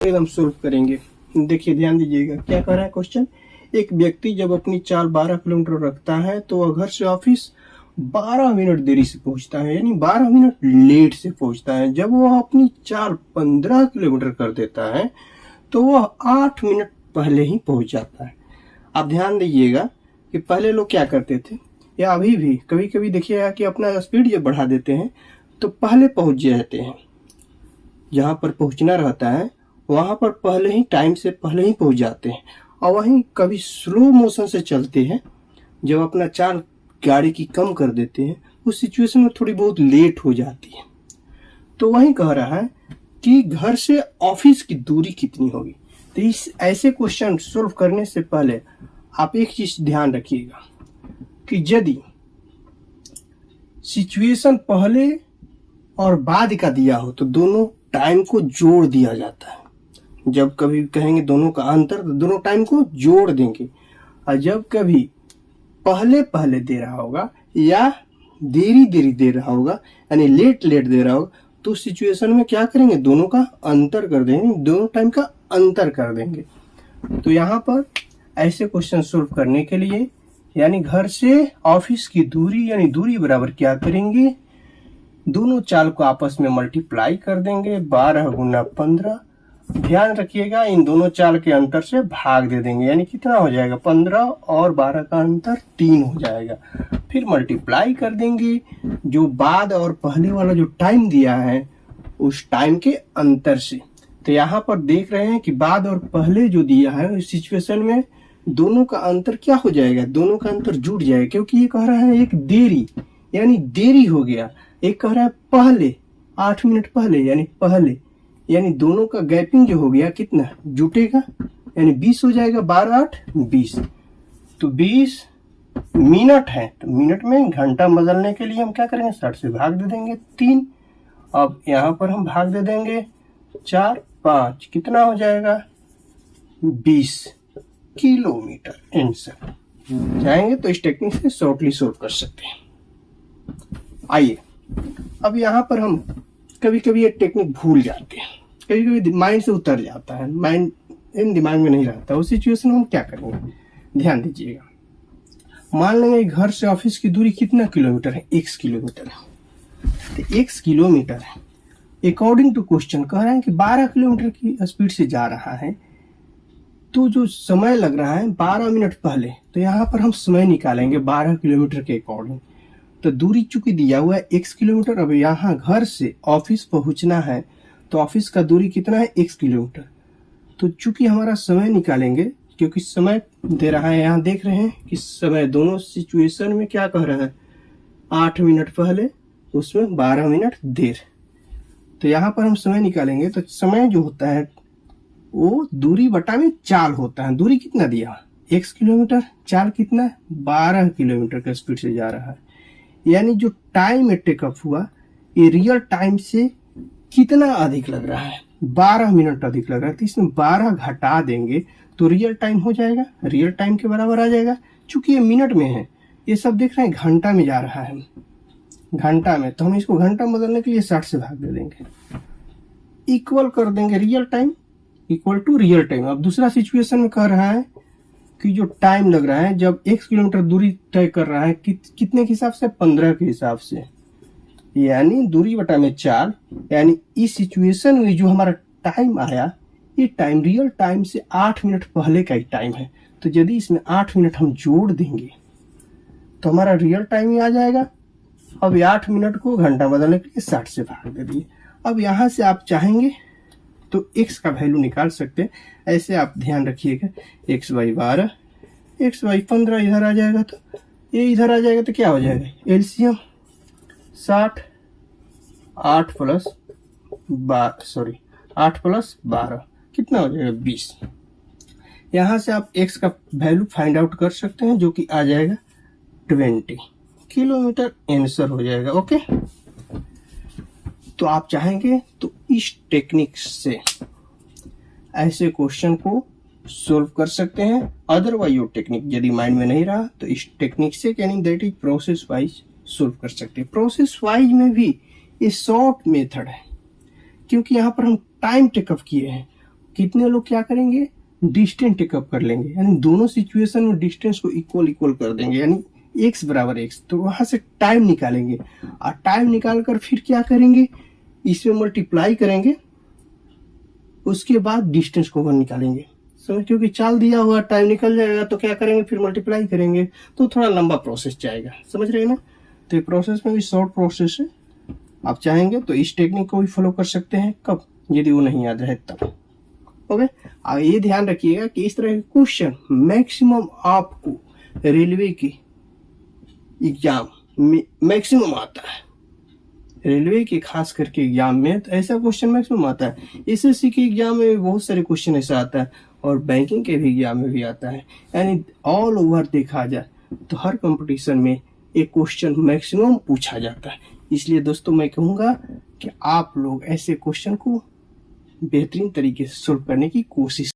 एकदम सोल्व करेंगे। देखिए ध्यान दीजिएगा क्या कह रहा है क्वेश्चन। एक व्यक्ति जब अपनी चाल 12 किलोमीटर रखता है तो वह घर से ऑफिस 12 मिनट देरी से पहुंचता है, यानी 12 मिनट लेट से पहुंचता है। जब वह अपनी चाल 15 किलोमीटर कर देता है तो वह 8 मिनट पहले ही पहुंच जाता है। आप ध्यान दीजिएगा कि पहले लोग क्या करते थे, या अभी भी कभी कभी देखिएगा कि अपना स्पीड जब बढ़ा देते हैं तो पहले पहुंच जाते हैं। जहां पर पहुंचना रहता है वहां पर पहले ही टाइम से पहले ही पहुंच जाते हैं, और वहीं कभी स्लो मोशन से चलते हैं। जब अपना चाल गाड़ी की कम कर देते हैं उस सिचुएशन में थोड़ी बहुत लेट हो जाती है। तो वही कह रहा है कि घर से ऑफिस की दूरी कितनी होगी। तो इस ऐसे क्वेश्चन सोल्व करने से पहले आप एक चीज ध्यान रखिएगा कि यदि सिचुएशन पहले और बाद का दिया हो तो दोनों टाइम को जोड़ दिया जाता है। जब कभी कहेंगे दोनों का अंतर तो दोनों टाइम को जोड़ देंगे, और जब कभी पहले पहले दे रहा होगा या देरी देरी दे रहा होगा यानी लेट लेट दे रहा होगा तो सिचुएशन में क्या करेंगे, दोनों का अंतर कर देंगे, दोनों टाइम का अंतर कर देंगे। तो यहाँ पर ऐसे क्वेश्चन सोल्व करने के लिए यानी घर से ऑफिस की दूरी यानी दूरी बराबर क्या करेंगे, दोनों चाल को आपस में मल्टीप्लाई कर देंगे 12 गुना 15। ध्यान रखिएगा इन दोनों चाल के अंतर से भाग दे देंगे, यानी कितना हो जाएगा 15 और 12 का अंतर 3 हो जाएगा। फिर मल्टीप्लाई कर देंगे जो बाद और पहले वाला जो टाइम दिया है उस टाइम के अंतर से। तो यहाँ पर देख रहे हैं कि बाद और पहले जो दिया है उस सिचुएशन में दोनों का अंतर क्या हो जाएगा, दोनों का अंतर जुड़ जाएगा, क्योंकि ये कह रहा है एक देरी यानी देरी हो गया, एक कह रहा है पहले 8 मिनट पहले यानी पहले, यानी दोनों का गैपिंग जो हो गया कितना जुटेगा यानी 20 हो जाएगा, 12 8 20। तो 20 मिनट है तो मिनट में घंटा बदलने के लिए हम क्या करेंगे 60 से भाग दे देंगे 3। अब यहाँ पर हम भाग दे देंगे 4 5, कितना हो जाएगा 20 किलोमीटर। आंसर चाहेंगे तो इस टेक्निक से शॉर्टली सोल्व कर सकते हैं। आइए अब यहाँ पर हम कभी कभी ये टेक्निक भूल जाते हैं, कभी कभी माइंड से उतर जाता है, माइंड इन दिमाग में नहीं रहता। उस सिचुएशन में हम क्या करेंगे, ध्यान दीजिएगा। मान लेंगे घर से ऑफिस की दूरी कितना किलोमीटर है, x किलोमीटर है। तो x किलोमीटर है अकॉर्डिंग टू क्वेश्चन कह रहे हैं कि 12 किलोमीटर की स्पीड से जा रहा है, तो जो समय लग रहा है 12 मिनट पहले, तो यहाँ पर हम समय निकालेंगे 12 किलोमीटर के अकॉर्डिंग। तो दूरी चूंकि दिया हुआ है x किलोमीटर, अब यहाँ घर से ऑफिस पहुंचना है तो ऑफिस का दूरी कितना है x किलोमीटर। तो चूंकि हमारा समय निकालेंगे, क्योंकि समय दे रहा है, यहाँ देख रहे हैं कि समय दोनों सिचुएशन में क्या कह रहा है 8 मिनट पहले उसमें 12 मिनट देर। तो यहाँ पर हम समय निकालेंगे तो समय जो होता है वो दूरी बटा में चाल होता है। दूरी कितना दिया x किलोमीटर, चाल कितना है 12 किलोमीटर का स्पीड से जा रहा है, यानी जो टाइम में टेकअप हुआ ये रियल टाइम से कितना अधिक लग रहा है, 12 मिनट अधिक लग रहा है। तो इसमें 12 घटा देंगे तो रियल टाइम हो जाएगा, रियल टाइम के बराबर आ जाएगा। चूंकि ये मिनट में है, ये सब देख रहे हैं घंटा में जा रहा है, घंटा में, तो हम इसको घंटा में बदलने के लिए 60 से भाग दे देंगे, इक्वल कर देंगे real time equal to real time. अब दूसरा सिचुएशन में कह रहा है कि जो टाइम लग रहा है जब 1 किलोमीटर दूरी तय कर रहा है कितने के हिसाब से, 15 के हिसाब से, यानी दूरी बटा में चाल, यानी इस सिचुएशन में जो हमारा टाइम आया ये टाइम रियल टाइम से 8 मिनट पहले का ही टाइम है। तो यदि इसमें 8 मिनट हम जोड़ देंगे तो हमारा रियल टाइम ही आ जाएगा। अब 8 मिनट को घंटा बदलने के लिए 60 से भाग दे दिए। अब यहाँ से आप चाहेंगे तो x का वैल्यू निकाल सकते हैं। ऐसे आप ध्यान रखिएगा x बाई 12 x बाई 15 इधर आ जाएगा, तो ये इधर आ जाएगा तो क्या हो जाएगा एलसीएम 60 8 प्लस 12 कितना हो जाएगा 20। यहाँ से आप x का वैल्यू फाइंड आउट कर सकते हैं जो कि आ जाएगा 20 किलोमीटर। आंसर हो जाएगा। ओके, तो आप चाहेंगे तो इस टेक्निक से ऐसे क्वेश्चन को सोल्व कर सकते हैं। अदरवाइज ये टेक्निक यदि माइंड में नहीं रहा तो इस टेक्निक से यानी that is process wise solve कर सकते हैं। प्रोसेस वाइज में भी ये शॉर्ट मेथड है, क्योंकि यहाँ पर हम टाइम टेकअप किए हैं कितने लोग क्या करेंगे, डिस्टेंस टेकअप कर लेंगे, यानी दोनों सिचुएशन में डिस्टेंस को इक्वल इक्वल कर देंगे, यानी x बराबर x। तो वहां से टाइम निकालेंगे और टाइम निकाल कर फिर क्या करेंगे, इसमें मल्टीप्लाई करेंगे, उसके बाद डिस्टेंस को निकालेंगे। समझ, क्योंकि चाल दिया हुआ टाइम निकल जाएगा तो क्या करेंगे, फिर मल्टीप्लाई करेंगे, तो थोड़ा लंबा प्रोसेस जाएगा। समझ रहे हैं ना। तो ये प्रोसेस में भी शॉर्ट प्रोसेस है, आप चाहेंगे तो इस टेक्निक को भी फॉलो कर सकते हैं, कब, यदि वो नहीं याद रहे तब। ओके, और ये ध्यान रखिएगा कि इस तरह के क्वेश्चन मैक्सिमम आपको रेलवे की एग्जाम में मैक्सिमम आता है। रेलवे के खास करके एग्जाम में तो ऐसा क्वेश्चन मैक्सिमम आता है। एसएससी के एग्जाम में भी बहुत सारे क्वेश्चन ऐसा आता है, और बैंकिंग के भी एग्जाम में भी आता है। यानी ऑल ओवर देखा जाए तो हर कंपटीशन में एक क्वेश्चन मैक्सिमम पूछा जाता है। इसलिए दोस्तों मैं कहूँगा कि आप लोग ऐसे क्वेश्चन को बेहतरीन तरीके से सोल्व करने की कोशिश